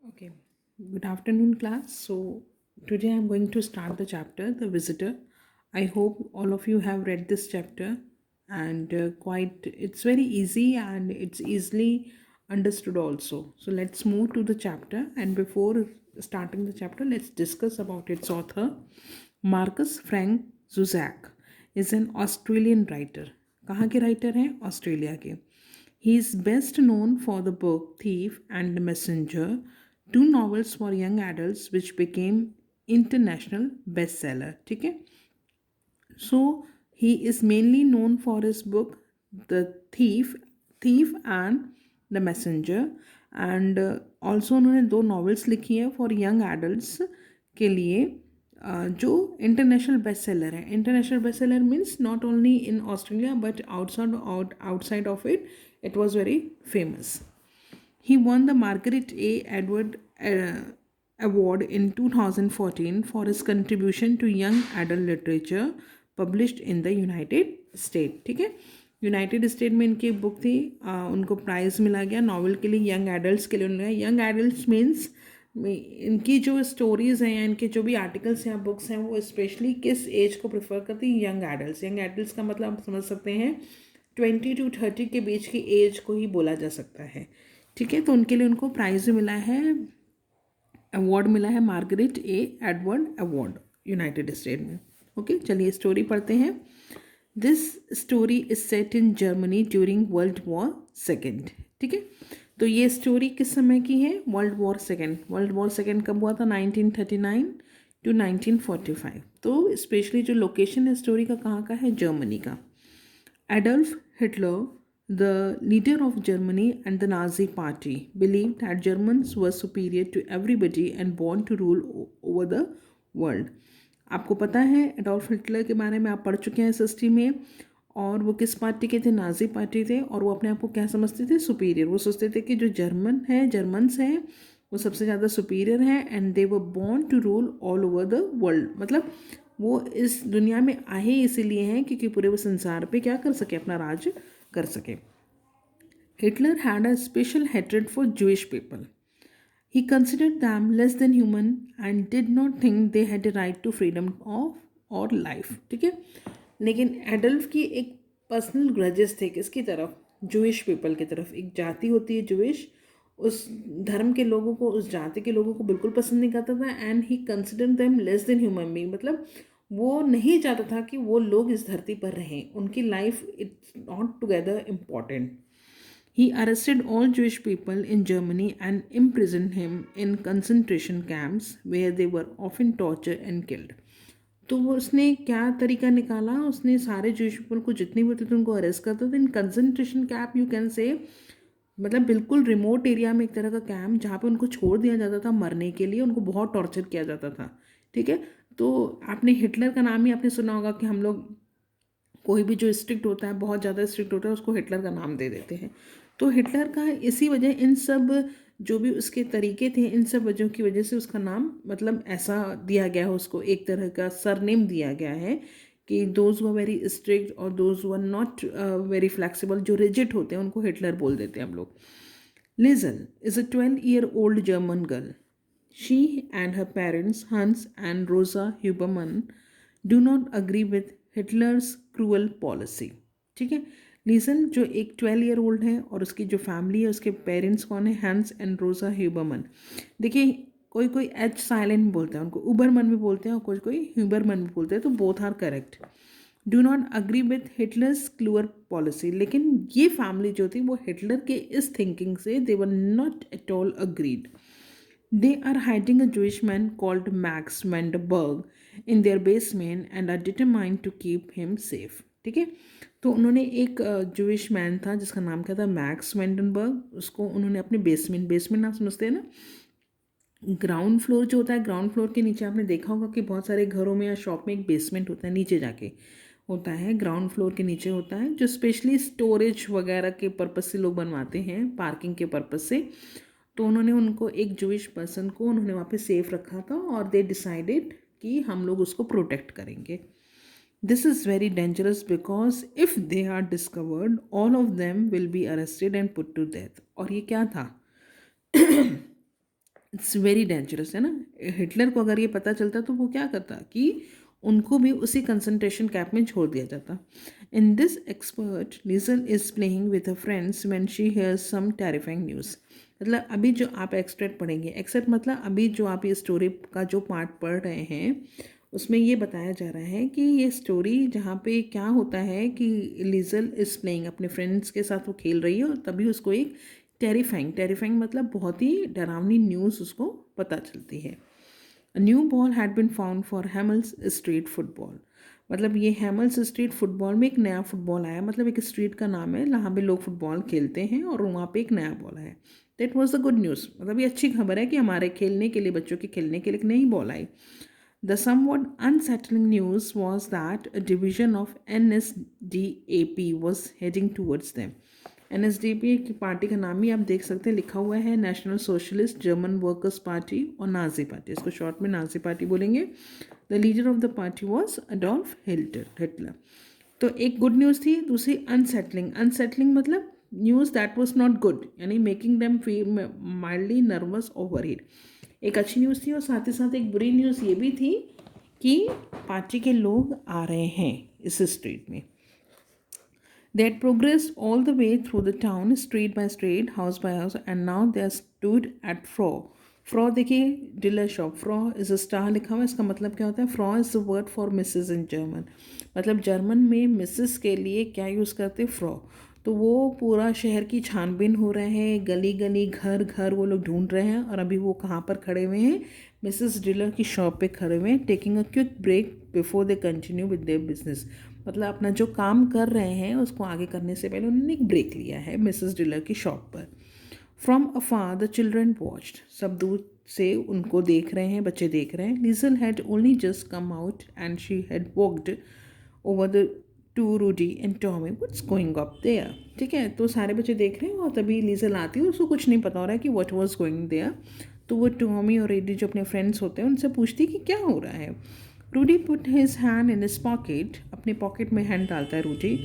Okay, good afternoon, class. So, today I'm going to start the chapter, The Visitor. I hope all of you have read this chapter, and it's very easy and it's easily understood also. So, let's move to the chapter. And before starting the chapter, let's discuss about its author. Marcus Frank Zuzak is an Australian writer. कहाँ के writer हैं? Australia के. He is best known for the book Thief and the Messenger, two novels for young adults which became international bestseller. ठीक है. So he is mainly known for his book The Thief and The Messenger, and also उन्होंने दो novels लिखी है for young adults के लिए जो international best seller है. International best seller means not only in Australia but outside of it it was very famous. He won the Margaret A. Edward Award in 2014 for his contribution to young adult literature published in the United States. ठीक है. United state में इनकी book थी, उनको price मिला गया novel के लिए, यंग एडल्ट्स के लिए उन्होंने. यंग एडल्ट्स मीन्स इनकी जो स्टोरीज़ हैं या इनके जो भी आर्टिकल्स या बुक्स हैं वो स्पेशली किस एज को प्रेफर करती हैं? Young adults. यंग एडल्ट्स का मतलब आप समझ सकते हैं 20 to 30 के बीच की एज को ही बोला जा सकता है. ठीक है. तो उनके लिए उनको प्राइज़ मिला है, अवार्ड मिला है, मार्गरेट ए एडवर्ड अवार्ड यूनाइटेड स्टेट में. ओके, चलिए स्टोरी पढ़ते हैं. This story is set in Germany during world war second. ठीक है. तो ये स्टोरी किस समय की है? World war second. World war second कब हुआ था? 1939 to 1945. तो स्पेशली जो लोकेशन है स्टोरी का कहाँ का है? जर्मनी का. Adolf Hitler, the leader of Germany and the Nazi Party, believed that Germans were superior to everybody and born to rule over the world. आपको पता है एडोल्फ हिटलर के बारे में, आप पढ़ चुके हैं इस हिस्ट्री में. और वो किस पार्टी के थे? नाजी पार्टी थे. और वो अपने आप को क्या समझते थे? सुपीरियर. वो सोचते थे कि जो जर्मन्स हैं वो सबसे ज़्यादा सुपीरियर हैं and they were born to rule all over the world. मतलब वो इस दुनिया में आए इसीलिए हैं क्योंकि पूरे वो संसार पे क्या कर सके? अपना राज कर सके. Hitler had a special hatred for Jewish people. He considered them less than human and did not think they had a right to freedom of or life. ठीक है. लेकिन एडल्फ की एक पर्सनल ग्रजेस थे किसकी तरफ? जूइश पीपल की तरफ. एक जाति होती है जूइश, उस धर्म के लोगों को, उस जाति के लोगों को बिल्कुल पसंद नहीं करता था. And he consider them less than human being. मतलब वो नहीं चाहता था कि वो लोग इस धरती पर रहें. उनकी life it's not together important. He arrested all Jewish people in Germany and imprisoned him in concentration camps where they were often tortured and killed. तो वो उसने क्या तरीका निकाला? उसने सारे जूश पीपल को जितने भी होते थे उनको अरेस्ट करता था in concentration camp, you can say. मतलब बिल्कुल रिमोट एरिया में एक तरह का कैंप जहाँ पे उनको छोड़ दिया जाता था मरने के लिए. उनको बहुत टॉर्चर किया जाता था. ठीक है. तो आपने हिटलर का नाम ही आपने सुना होगा कि हम लोग कोई भी जो स्ट्रिक्ट होता है, बहुत ज़्यादा स्ट्रिक्ट होता है, उसको हिटलर का नाम दे देते हैं. तो हिटलर का इसी वजह, इन सब जो भी उसके तरीके थे, इन सब वजहों की वजह से उसका नाम मतलब ऐसा दिया गया है, उसको एक तरह का सरनेम दिया गया है कि दोज वर वेरी स्ट्रिक्ट और those were not very flexible, जो रिजिड होते हैं उनको हिटलर बोल देते हैं हम लोग. Liesel is a 12-year-old German girl. She and her parents Hans and Rosa Hubermann do not agree with Hitler's cruel policy. ठीक है. लीसन जो एक 12-year-old है और उसकी जो फैमिली है, उसके पेरेंट्स कौन है? Hence and Rosa ह्यूबरमन. देखिए कोई कोई एच साइलेंट बोलता है, उनको उबरमन भी बोलते हैं और कोई कोई ह्यूबरमन भी बोलते हैं. तो both are correct. Do not agree with Hitler's cruel policy. लेकिन ये फैमिली जो थी वो हिटलर के इस थिंकिंग से they were not at all agreed. They are hiding a Jewish man called Max Vanderberg in their basement and are determined to keep him safe. ठीक है. तो उन्होंने एक जूइश मैन था जिसका नाम क्या था? Max Vandenberg. उसको उन्होंने अपने बेसमेंट आप समझते हैं ना, ग्राउंड फ्लोर जो होता है, ग्राउंड फ्लोर के नीचे आपने देखा होगा कि बहुत सारे घरों में या शॉप में एक बेसमेंट होता है, नीचे जाके होता है, ग्राउंड फ्लोर के नीचे होता है, जो स्पेशली स्टोरेज वगैरह के पर्पज़ से लोग बनवाते हैं, पार्किंग के पर्पज़ से. तो उन्होंने उनको एक जूइश पर्सन को उन्होंने वहाँ पे सेफ रखा था और दे डिसाइडेड कि हम लोग उसको प्रोटेक्ट करेंगे. This is very dangerous because if they are discovered all of them will be arrested and put to death. और ये क्या था? इट्स वेरी डेंजरस है ना। हिटलर को अगर ये पता चलता तो वो क्या करता कि उनको भी उसी कंसंट्रेशन कैंप में छोड़ दिया जाता। In this excerpt Liesel is playing with her friends when she hears some terrifying news. मतलब अभी जो आप एक्सट्रैक्ट पढ़ेंगे, एक्सट्रैक्ट मतलब अभी जो आप ये स्टोरी का जो पार्ट पढ़ रहे हैं उसमें ये बताया जा रहा है कि ये स्टोरी जहाँ पे क्या होता है कि लीजल इज प्लेइंग, अपने फ्रेंड्स के साथ वो खेल रही है और तभी उसको एक टेरिफाइंग मतलब बहुत ही डरावनी न्यूज़ उसको पता चलती है। A new ball had been found for Hummels street football. मतलब ये हैमल्स स्ट्रीट फुटबॉल में एक नया फुटबॉल आया, मतलब एक स्ट्रीट का नाम है जहाँ पे लोग फुटबॉल खेलते हैं और वहाँ पे एक नया बॉल आया। That was the good news, मतलब ये अच्छी खबर है कि हमारे खेलने के लिए, बच्चों के खेलने के लिए एक नई ball I. The somewhat unsettling news was that a division of NSDAP was heading towards them. NSDAP की पार्टी का नाम ही आप देख सकते हैं, लिखा हुआ है National Socialist German Workers Party और नाजी पार्टी, इसको शॉर्ट में नाजी पार्टी बोलेंगे। The leader of the party was Adolf Hitler. तो एक गुड न्यूज़ थी, दूसरी अनसेटलिंग मतलब news that was not good, यानी making them feel mildly nervous और वरीड। एक अच्छी न्यूज़ थी और साथ ही साथ एक बुरी न्यूज़ ये भी थी कि पार्टी के लोग आ रहे हैं इस स्ट्रीट में। They had progressed all the way through the town, street by street, house by house, and now they stood at Fro. Frau देखिए, dealer shop, Frau is a star लिखा हुआ है, इसका मतलब क्या होता है? Frau is the word for Mrs in German. मतलब जर्मन में मिसेस के लिए क्या यूज़ करते हैं? फ्रॉ। तो वो पूरा शहर की छानबीन हो रहे हैं, गली गली घर घर वो लोग ढूंढ रहे हैं, और अभी वो कहाँ पर खड़े हुए हैं? मिसेस डीलर की शॉप पे खड़े हुए हैं, taking a quick break before they continue with their business. मतलब अपना जो काम कर रहे हैं उसको आगे करने से पहले उन्होंने एक ब्रेक लिया है मिसेस डीलर की शॉप पर। From afar the children watched, सब दूर से उनको देख रहे हैं, बच्चे देख रहे हैं। Liesel had only just come out and she had walked over the to Rudy and Tommy, what's going up there. ठीक है, तो सारे बच्चे देख रहे हैं और तभी लीजल आती है, उसको कुछ नहीं पता हो रहा है कि व्हाट वाज गोइंग देयर। तो वो टॉमी और रूडी जो अपने फ्रेंड्स होते हैं उनसे पूछती कि क्या हो रहा है। Rudy put his hand in his pocket, अपने पॉकेट में हैंड डालता है Rudy.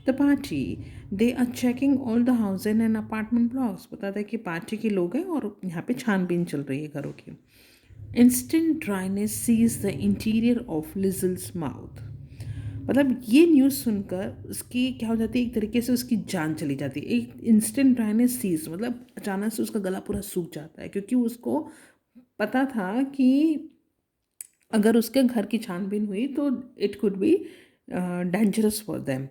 The party they are checking all the house and apartment blocks, बताता है कि पार्टी के लोग हैं और यहाँ पे छानबीन चल रही है घरों की। Instant dryness seize the interior of Liesel's mouth. मतलब ये न्यूज़ सुनकर उसकी क्या हो जाती है, एक तरीके से उसकी जान चली जाती है। एक इंस्टेंट ड्राइनेस सीज मतलब अचानक से उसका गला पूरा सूख जाता है, क्योंकि उसको पता था कि अगर उसके घर की छानबीन हुई तो it could be dangerous for them.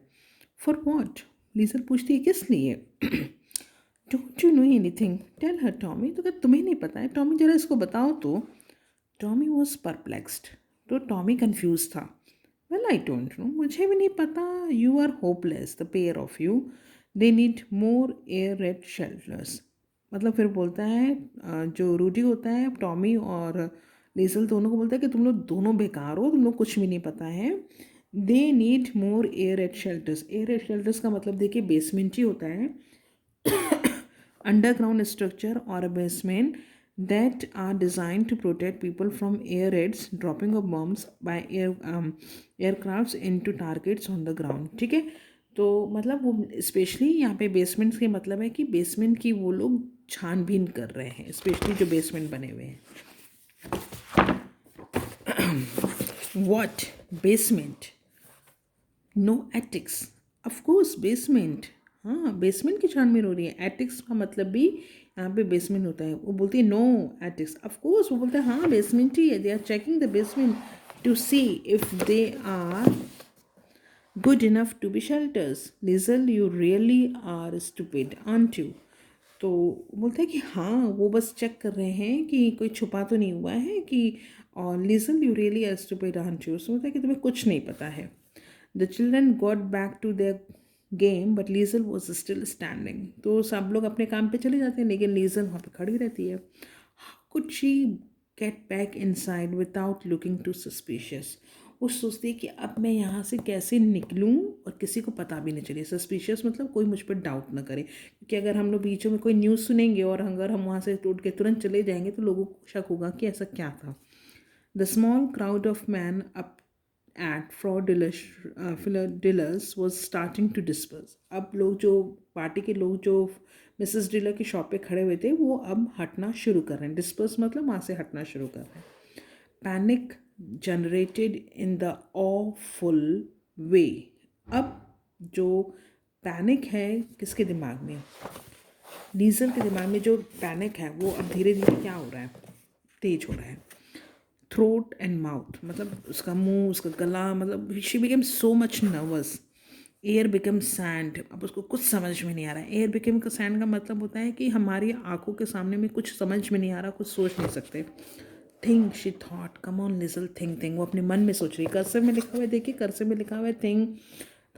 For what? Liesel पूछती है किस लिए? Don't you know anything, tell her Tommy. तो क्या तुम्हें नहीं पता है? टॉमी जरा इसको बताओ तो। टॉमी वॉज परप्लेक्स्ड, तो टॉमी कन्फ्यूज था। वेल आई डोंट नो, मुझे भी नहीं पता। You are hopeless, the pair of you, they need more air raid shelters. मतलब फिर बोलता है जो रूडी होता है टॉमी और लीजल दोनों को बोलता है कि तुम लोग दोनों बेकार हो, तुम लोग कुछ भी नहीं पता है। दे need more air raid shelters. Air raid shelters का मतलब देखिए बेसमेंट ही होता है, underground structure or a basement that are designed to protect people from air raids, dropping of bombs by aircrafts into targets on the ground। ठीक है, तो मतलब वो स्पेशली यहाँ पे बेसमेंट्स के मतलब है कि बेसमेंट की वो लोग छानबीन कर रहे हैं, स्पेशली जो बेसमेंट बने हुए हैं। What? Basement? No attics, of course basement. हाँ, बेसमेंट की छानबीन हो रही है, एटिक्स का मतलब भी यहाँ पे बेसमेंट होता है। वो बोलती है नो एटिक्स, ऑफकोर्स वो बोलते हैं हाँ बेसमेंट ही है। They are checking the basement to see if they are good enough to be shelters. Liesel you really are stupid aren't you. तो बोलते हैं कि हाँ वो बस चेक कर रहे हैं कि कोई छुपा तो नहीं हुआ है कि, और Liesel you really are stupid aren't you, बोलता है कि तुम्हें कुछ नहीं पता है। The children got back to their game but Liesel was still standing. तो सब लोग अपने काम पे चले जाते हैं लेकिन लीजल वहाँ पे खड़ी रहती है। Could she get back inside without looking too suspicious. वो सोचती है कि अब मैं यहाँ से कैसे निकलूँ और किसी को पता भी नहीं चले। सस्पिशियस मतलब कोई मुझ पर डाउट ना करे, क्योंकि अगर हम लोग बीचों में कोई न्यूज़ सुनेंगे और अगर हम वहाँ से टूट के तुरंत चले जाएंगे तो लोगों को शक होगा कि ऐसा क्या था। The small crowd of man up at fraudulous was starting to disperse. अब लोग जो पार्टी के लोग जो मिसेस डिलर की शॉप पे खड़े हुए थे वो अब हटना शुरू कर रहे हैं. डिस्पर्स मतलब वहाँ से हटना शुरू कर रहे हैं. Panic generated in the awful way. अब जो पैनिक है किसके दिमाग में, लीजल के दिमाग में जो पैनिक है वो अब धीरे धीरे क्या हो रहा है, तेज हो रहा है. थ्रोट एंड माउथ मतलब उसका मुंह, उसका गला, मतलब she became so much nervous. Air become sand. अब उसको कुछ समझ में नहीं आ रहा है. एयर बिकम का सैंड का मतलब होता है कि हमारी आंखों के सामने में कुछ समझ में नहीं आ रहा, कुछ सोच नहीं सकते. Think she thought, come on Liesel, think think. वो अपने मन में सोच रही है. कर्सर में लिखा हुआ है, देखिए कर्सर में लिखा हुआ है थिंक,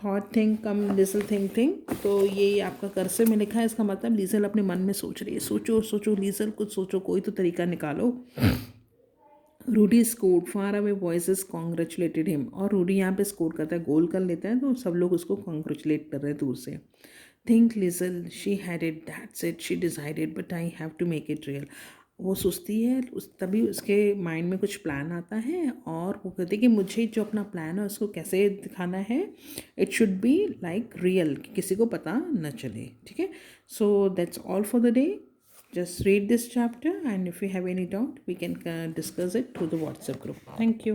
थॉट, थिंक, कम लिजल, थिंक थिंक. तो ये आपका कर्सर में लिखा है, इसका मतलब लीजल अपने मन में सोच रही है. सोचो सोचो लीजल, कुछ सोचो, कोई तो तरीका निकालो. Rudy scored, far away voices congratulated him. और रूडी यहाँ पे स्कोर करता है, गोल कर लेता है, तो सब लोग उसको कॉन्ग्रेचुलेट कर रहे हैं दूर से. Think Liesel, she had it, that's it, she decided, but I have to make it real. वो सोचती है, तभी उसके माइंड में कुछ प्लान आता है और वो कहती है कि मुझे जो अपना प्लान है उसको कैसे दिखाना है. It should be like real, किसी को पता न चले. ठीक है. So that's all for the day. Just read this chapter, and if you have any doubt, we can discuss it through the WhatsApp group. Thank you.